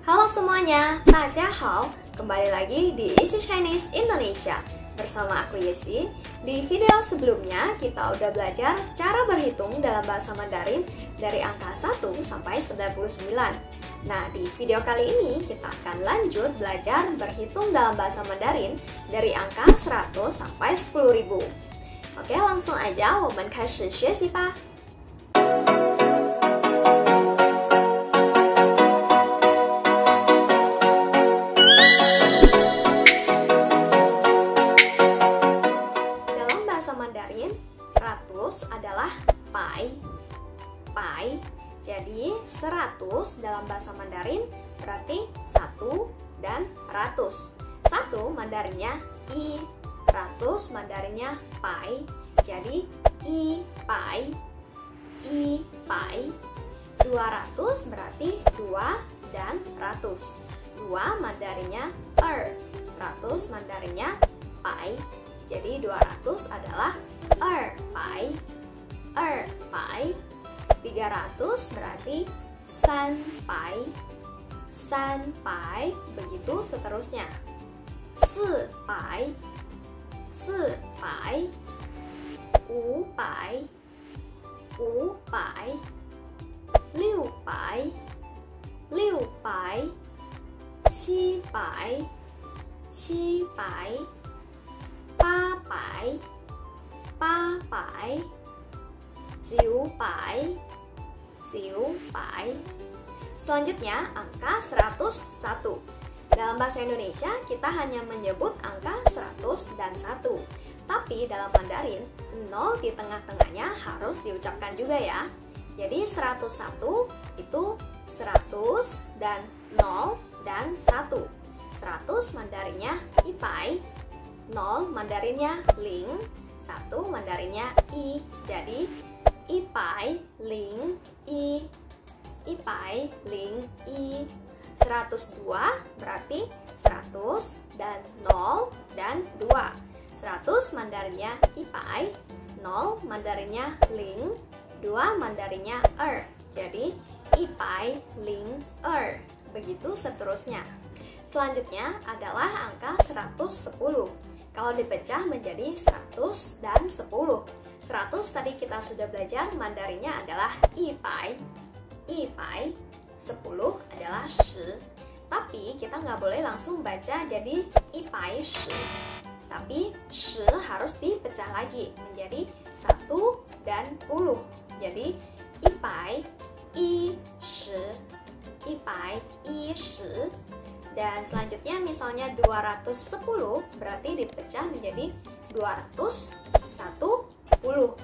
Halo semuanya, 大家好. Kembali lagi di Easy Chinese Indonesia. Bersama aku Yesi. Di video sebelumnya kita udah belajar cara berhitung dalam bahasa Mandarin dari angka 1 sampai 99. Nah, di video kali ini kita akan lanjut belajar berhitung dalam bahasa Mandarin dari angka 100 sampai 10.000. Oke, langsung aja, 我们开始学习吧。Mandarin, 100 adalah pai. Jadi 100 dalam bahasa Mandarin berarti 1 dan ratus. 1 Mandarinnya i, ratus Mandarinnya pai. Jadi i pai. 200 berarti 2 dan ratus. 2 Mandarinnya ratus Mandarinnya pai. Jadi 200 adalah pai. 300 berarti san pai. Begitu seterusnya. 4 pai. 5 pai. 6 pai. 7 pai. 8 pai. 9 pai. Selanjutnya angka 101. Dalam bahasa Indonesia kita hanya menyebut angka 100 dan 1. Tapi dalam Mandarin 0 di tengah-tengahnya harus diucapkan juga ya. Jadi 101 itu 100 dan 0 dan 1. 100 Mandarinnya ipai, 0 Mandarinnya ling, 1 Mandarinnya i. Jadi ipai ling i. 102 berarti 100 dan 0 dan 2. 100 Mandarinnya ipai, 0 Mandarinnya ling, 2 Mandarinnya Jadi ipai ling Begitu seterusnya. Selanjutnya adalah angka 110. Kalau dipecah menjadi 100 dan 10. 100 tadi kita sudah belajar Mandarinnya adalah ipai. 10 adalah shi. Tapi kita nggak boleh langsung baca jadi ipai shi. Tapi shi harus dipecah lagi menjadi 1 dan 10. Jadi ipai i shi. Dan selanjutnya misalnya 210 berarti dipecah menjadi 210. 210.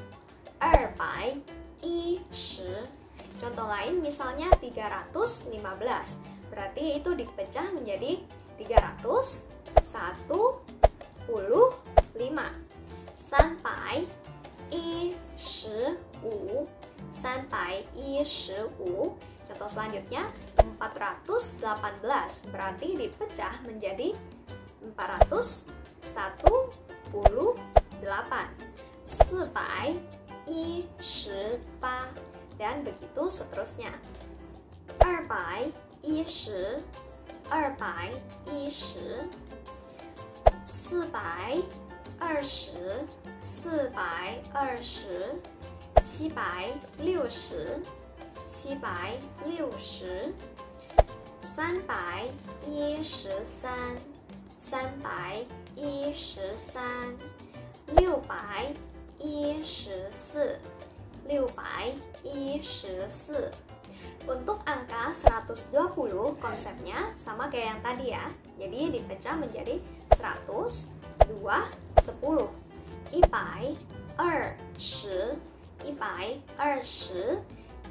Contoh lain misalnya 315 berarti itu dipecah menjadi 315. 315. Contoh selanjutnya 418 berarti dipecah menjadi 418. 418 dan begitu seterusnya. 210. 420. 760. 313. 614. Untuk angka 120 konsepnya sama kayak yang tadi ya. Jadi dipecah menjadi 100, 2, 10. Ipai, 20.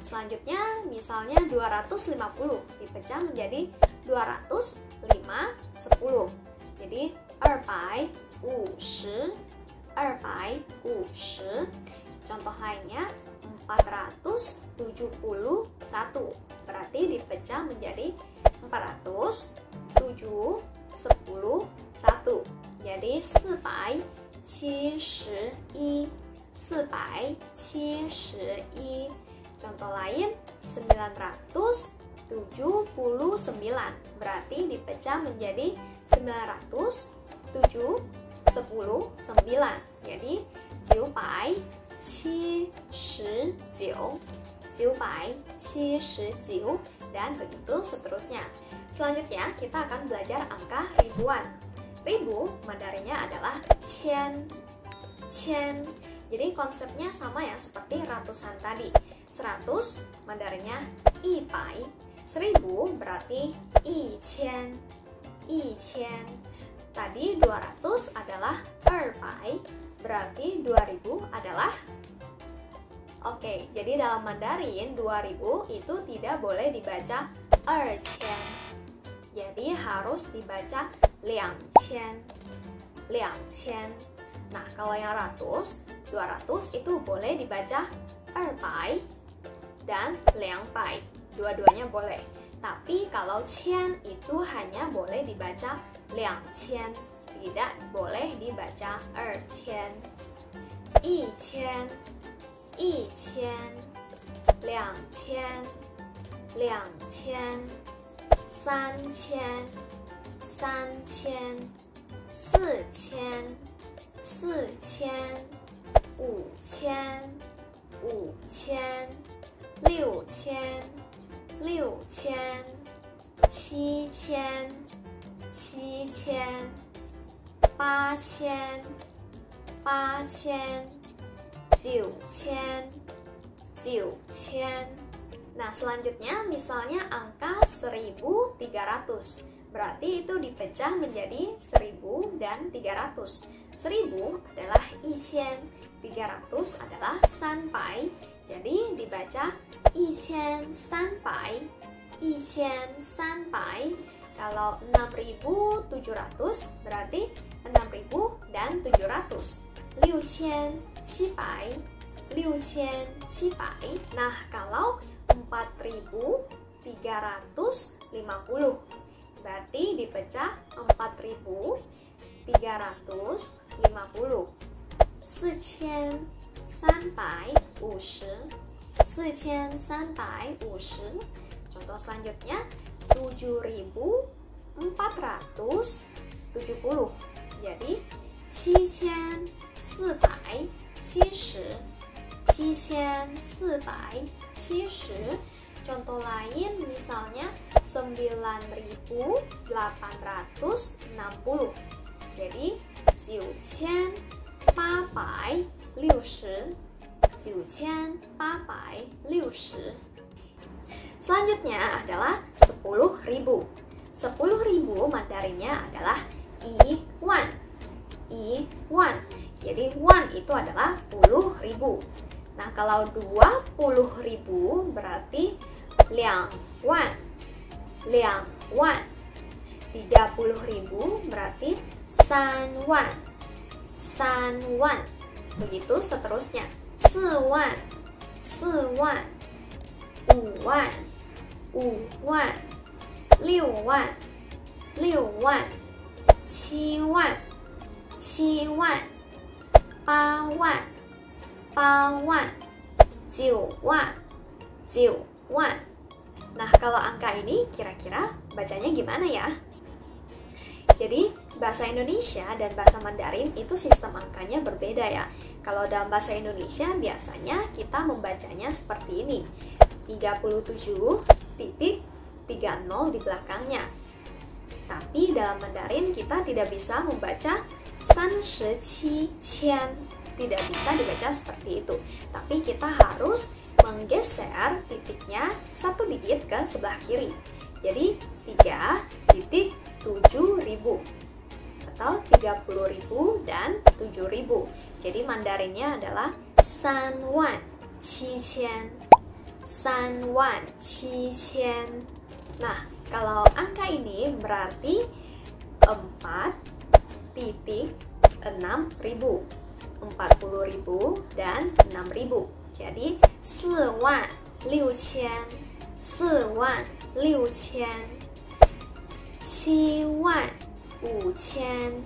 Selanjutnya misalnya 250 dipecah menjadi 205, 10. Jadi 250. Contoh lainnya 471 berarti dipecah menjadi 400, 7, 10, 1. Jadi 471. Contoh lain 900 79. Berarti dipecah menjadi 900, 7, 10, 9. Jadi 979, 979, dan begitu seterusnya. Selanjutnya kita akan belajar angka ribuan. Ribu Mandarinnya adalah qian, qian. Jadi konsepnya sama ya seperti ratusan tadi. 100 Mandarinnya ibai, 1000 berarti iqian, iqian. Tadi 200 adalah erbai, berarti 2000 adalah. Oke, jadi dalam Mandarin 2000 itu tidak boleh dibaca erqian. Jadi harus dibaca liangqian, liangqian. Nah, kalau yang 200 itu boleh dibaca erbai dan liangbai. Dua-duanya boleh. Tapi kalau qian itu hanya boleh dibaca liangqian, tidak boleh dibaca erqian. Yiqian, yiqian, liangqian, liangqian, sanqian, sanqian, siqian, siqian, wuqian, wuqian, liuqian, liuqian, qiqian, qiqian, 8000, 8000, 9000, 9000. Nah, selanjutnya misalnya angka 1300. Berarti itu dipecah menjadi 1000 dan 300. 1000 adalah yiqian, 300 adalah sanpai. Jadi dibaca yiqian sanpai, yiqian sanpai. Kalau 6700 berarti 6000 dan 700. 6700, 6700. Nah, kalau 4350 berarti dipecah 4350. 4350, 4350. Contoh selanjutnya 7470. Jadi 7470, 7470. Contoh lain misalnya 9860. Jadi 9860, 9860. Selanjutnya adalah 10.000. 10.000 Mandarinnya adalah iwan, iwan. Jadi wan itu adalah 10.000. Nah, kalau 20.000 berarti 2万, 2万. 30.000 berarti 3万, 3万. Begitu seterusnya. 4万, 4万, 5万, 5万, 6万, 6万, 7万, 7万, 8万, 8万, 9万, 9万. Nah, kalau angka ini kira-kira bacanya gimana ya? Jadi, bahasa Indonesia dan bahasa Mandarin itu sistem angkanya berbeda ya. Kalau dalam bahasa Indonesia biasanya kita membacanya seperti ini. 37.30 di belakangnya. Tapi dalam Mandarin kita tidak bisa membaca 37,000. Tidak bisa dibaca seperti itu. Tapi kita harus menggeser titiknya satu digit ke sebelah kiri. Jadi 3.7000 atau 30.000 dan 7.000. Jadi Mandarinnya adalah 3万7千, 3万7千. Nah, kalau angka ini berarti 4.6000, 40.000 dan 6.000. Jadi 46000, 46000, 75000,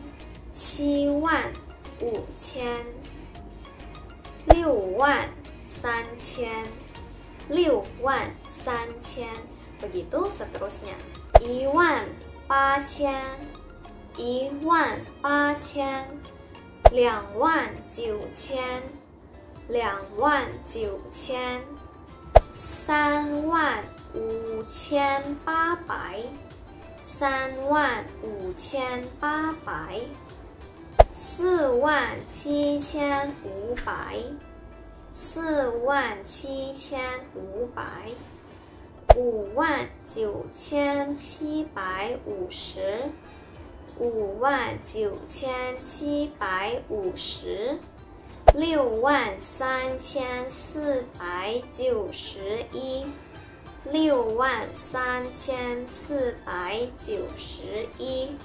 75000, 63000, 63000. Begitu seterusnya. 18000 18000 29000 29000 35800 35800 47500 47500 59750 59750 63491 63491.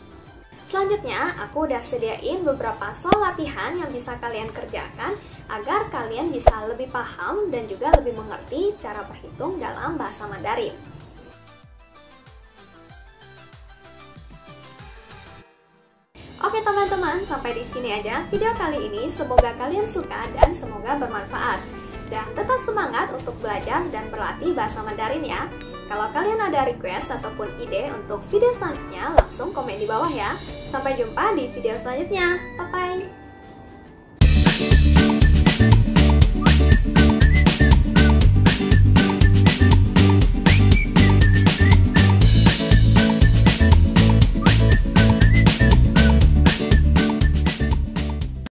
Selanjutnya, aku udah sediain beberapa soal latihan yang bisa kalian kerjakan agar kalian bisa lebih paham dan juga lebih mengerti cara berhitung dalam bahasa Mandarin. Oke teman-teman, sampai di sini aja video kali ini. Semoga kalian suka dan semoga bermanfaat. Dan tetap semangat untuk belajar dan berlatih bahasa Mandarin ya. Kalau kalian ada request ataupun ide untuk video selanjutnya, langsung komen di bawah ya. Sampai jumpa di video selanjutnya. Bye-bye.